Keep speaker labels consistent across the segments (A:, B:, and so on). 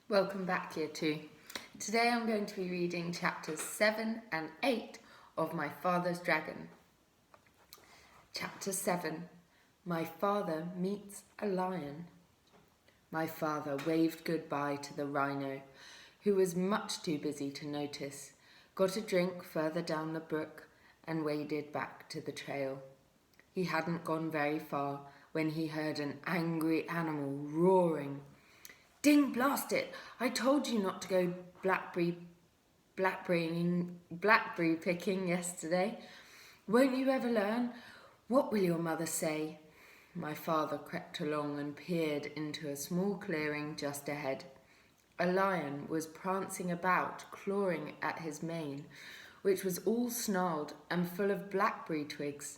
A: Welcome back, Year 2. Today I'm going to be reading chapters 7 and 8 of My Father's Dragon. Chapter 7. My father meets a lion. My father waved goodbye to the rhino, who was much too busy to notice, got a drink further down the brook and waded back to the trail. He hadn't gone very far when he heard an angry animal roaring. "Ding blast it! I told you not to go blackberry picking yesterday. Won't you ever learn? What will your mother say?" My father crept along and peered into a small clearing just ahead. A lion was prancing about, clawing at his mane, which was all snarled and full of blackberry twigs.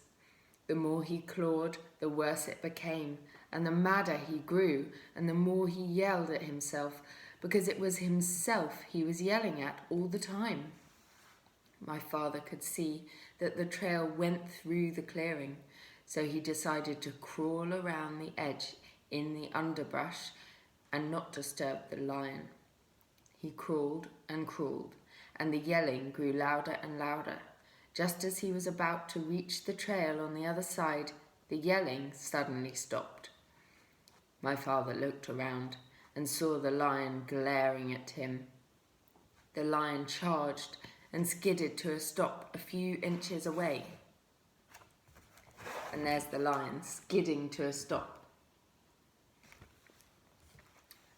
A: The more he clawed, the worse it became, and the madder he grew, and the more he yelled at himself, because it was himself he was yelling at all the time. My father could see that the trail went through the clearing, so he decided to crawl around the edge in the underbrush and not disturb the lion. He crawled, and the yelling grew louder and louder. Just as he was about to reach the trail on the other side, the yelling suddenly stopped. My father looked around and saw the lion glaring at him. The lion charged and skidded to a stop a few inches away. And there's the lion skidding to a stop.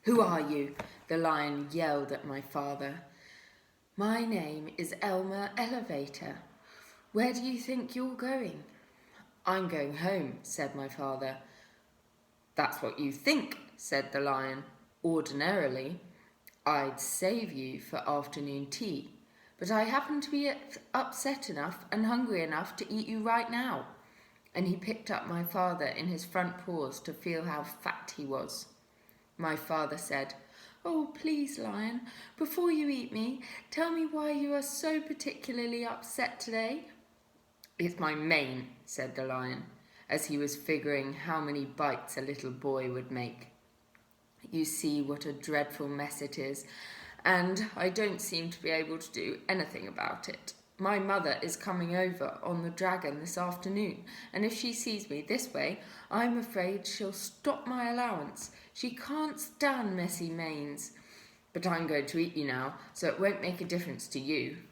A: "Who are you?" the lion yelled at my father. "My name is Elmer Elevator. Where do you think you're going?" "I'm going home," said my father. "That's what you think," said the lion. "Ordinarily, I'd save you for afternoon tea, but I happen to be upset enough and hungry enough to eat you right now." And he picked up my father in his front paws to feel how fat he was. My father said, "Oh, please, lion, before you eat me, tell me why you are so particularly upset today." "It's my mane," said the lion, as he was figuring how many bites a little boy would make. "You see what a dreadful mess it is, and I don't seem to be able to do anything about it. My mother is coming over on the dragon this afternoon, and if she sees me this way, I'm afraid she'll stop my allowance. She can't stand messy manes. But I'm going to eat you now, so it won't make a difference to you."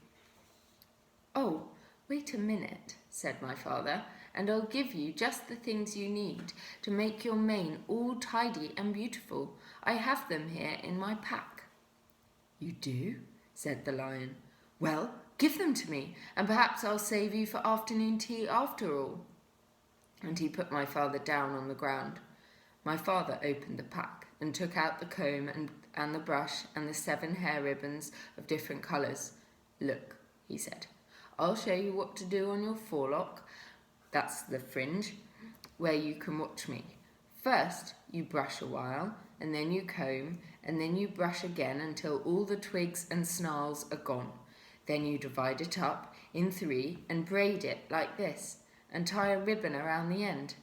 A: "Oh, wait a minute," said my father, "and I'll give you just the things you need to make your mane all tidy and beautiful. I have them here in my pack." "You do?" said the lion. "Well, give them to me, and perhaps I'll save you for afternoon tea after all." And he put my father down on the ground. My father opened the pack and took out the comb and the brush and the 7 hair ribbons of different colours. "Look," he said, "I'll show you what to do on your forelock. That's the fringe, where you can watch me. First, you brush a while, and then you comb, and then you brush again until all the twigs and snarls are gone. Then you divide it up in 3 and braid it like this, and tie a ribbon around the end."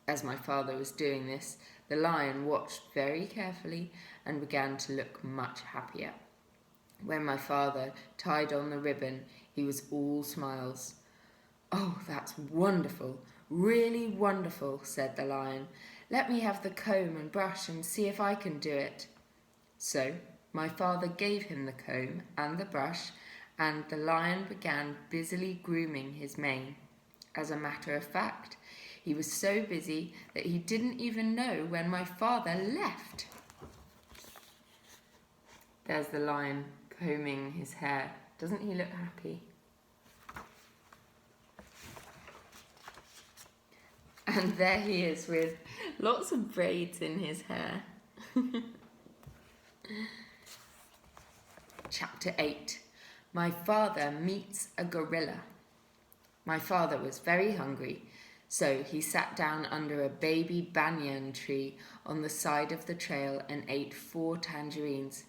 A: As my father was doing this, the lion watched very carefully and began to look much happier. When my father tied on the ribbon, he was all smiles. "Oh, that's wonderful, really wonderful," said the lion. "Let me have the comb and brush and see if I can do it." So my father gave him the comb and the brush, and the lion began busily grooming his mane. As a matter of fact, he was so busy that he didn't even know when my father left. There's the lion combing his hair. Doesn't he look happy? And there he is with lots of braids in his hair. Chapter 8. My father meets a gorilla. My father was very hungry, so he sat down under a baby banyan tree on the side of the trail and ate 4 tangerines.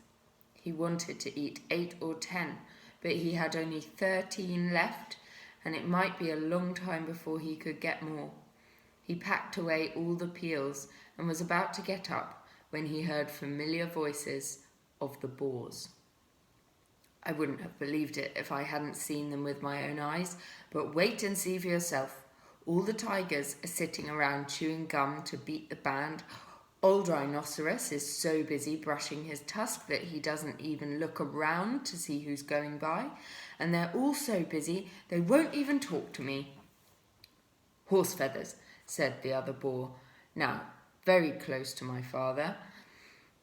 A: He wanted to eat 8 or 10, but he had only 13 left, and it might be a long time before he could get more. He packed away all the peels and was about to get up when he heard familiar voices of the boars. I wouldn't have believed it if I hadn't seen them with my own eyes, but wait and see for yourself. All the tigers are sitting around chewing gum to beat the band. Old Rhinoceros is so busy brushing his tusk that he doesn't even look around to see who's going by, and they're all so busy they won't even talk to me. Horse feathers, said the other boar, now very close to my father.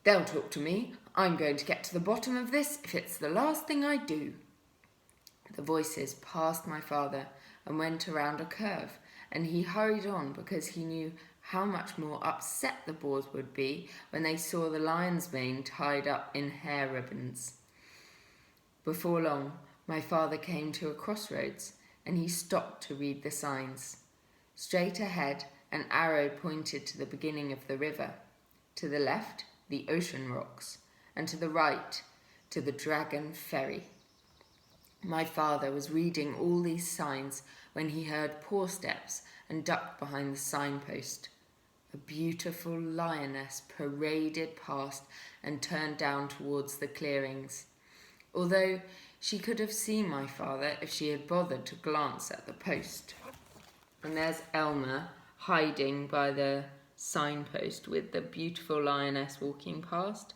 A: They'll talk to me. I'm going to get to the bottom of this if it's the last thing I do. The voices passed my father and went around a curve, and he hurried on because he knew how much more upset the boars would be when they saw the lion's mane tied up in hair ribbons. Before long, my father came to a crossroads, and he stopped to read the signs. Straight ahead, an arrow pointed to the beginning of the river. To the left, the ocean rocks, and to the right, to the Dragon Ferry. My father was reading all these signs when he heard paw steps and ducked behind the signpost. A beautiful lioness paraded past and turned down towards the clearings, although she could have seen my father if she had bothered to glance at the post. And there's Elmer hiding by the signpost with the beautiful lioness walking past.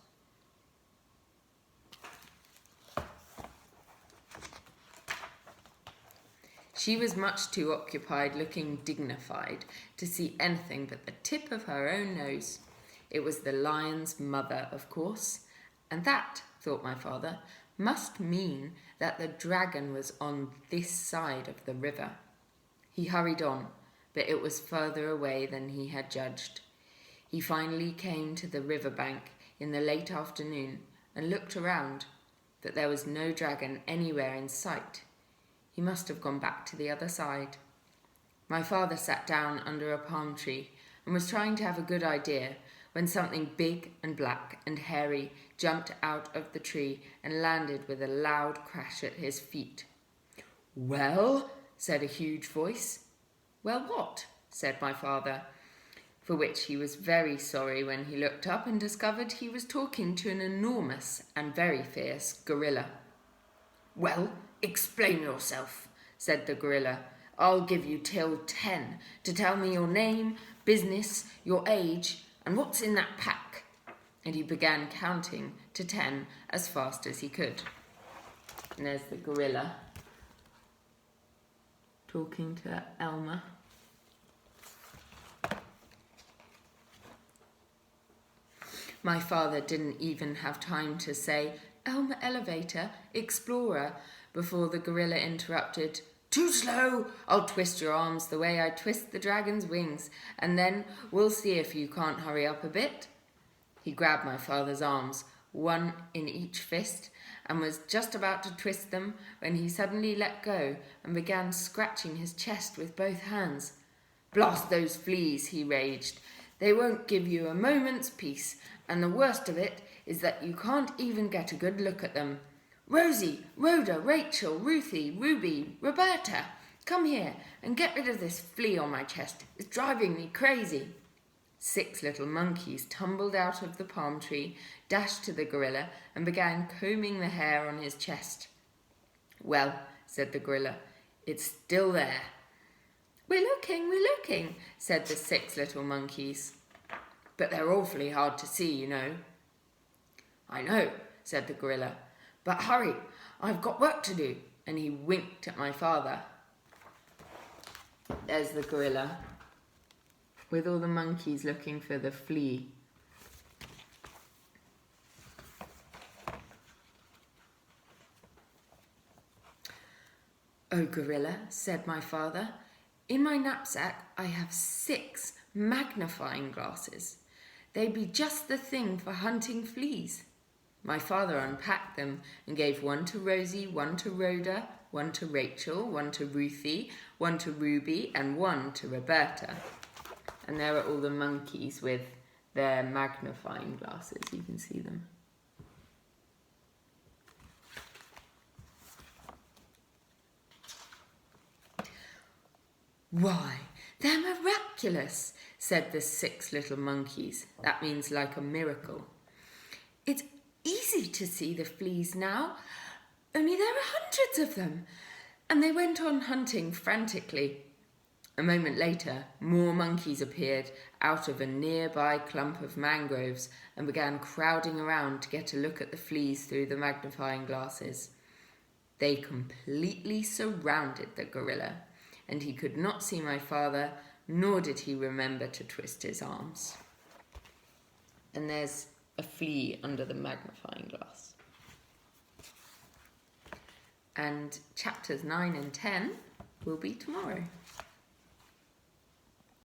A: She was much too occupied looking dignified to see anything but the tip of her own nose. It was the lion's mother, of course, and that, thought my father, must mean that the dragon was on this side of the river. He hurried on, but it was further away than he had judged. He finally came to the river bank in the late afternoon and looked around, but there was no dragon anywhere in sight. He must have gone back to the other side. My father sat down under a palm tree and was trying to have a good idea when something big and black and hairy jumped out of the tree and landed with a loud crash at his feet. "Well?" said a huge voice. "Well, what?" said my father, for which he was very sorry when he looked up and discovered he was talking to an enormous and very fierce gorilla. "Well, explain yourself," said the gorilla. "I'll give you till 10 to tell me your name, business, your age, and what's in that pack." And he began counting to 10 as fast as he could. And there's the gorilla talking to Elmer. My father didn't even have time to say, "Elmer Elevator, Explorer," before the gorilla interrupted. "Too slow! I'll twist your arms the way I twist the dragon's wings, and then we'll see if you can't hurry up a bit." He grabbed my father's arms, one in each fist, and was just about to twist them when he suddenly let go and began scratching his chest with both hands. "Blast those fleas," he raged. "They won't give you a moment's peace, and the worst of it is that you can't even get a good look at them. Rosie, Rhoda, Rachel, Ruthie, Ruby, Roberta, come here and get rid of this flea on my chest. It's driving me crazy." 6 little monkeys tumbled out of the palm tree, dashed to the gorilla, and began combing the hair on his chest. "Well," said the gorilla, "it's still there." We're looking, said the 6 little monkeys. "But they're awfully hard to see, you know." "I know," said the gorilla, "but hurry, I've got work to do," and he winked at my father. There's the gorilla, with all the monkeys looking for the flea. "Oh, gorilla," said my father, "in my knapsack I have 6 magnifying glasses. They'd be just the thing for hunting fleas." My father unpacked them and gave one to Rosie, one to Rhoda, one to Rachel, one to Ruthie, one to Ruby, and one to Roberta. And there are all the monkeys with their magnifying glasses. You can see them. "Why, they're miraculous," said the 6 little monkeys. That means like a miracle. "It's easy to see the fleas now, only there are hundreds of them. And they went on hunting frantically. A moment later, more monkeys appeared out of a nearby clump of mangroves and began crowding around to get a look at the fleas through the magnifying glasses. They completely surrounded the gorilla, and he could not see my father, nor did he remember to twist his arms. And there's a flea under the magnifying glass. And chapters 9 and 10 will be tomorrow.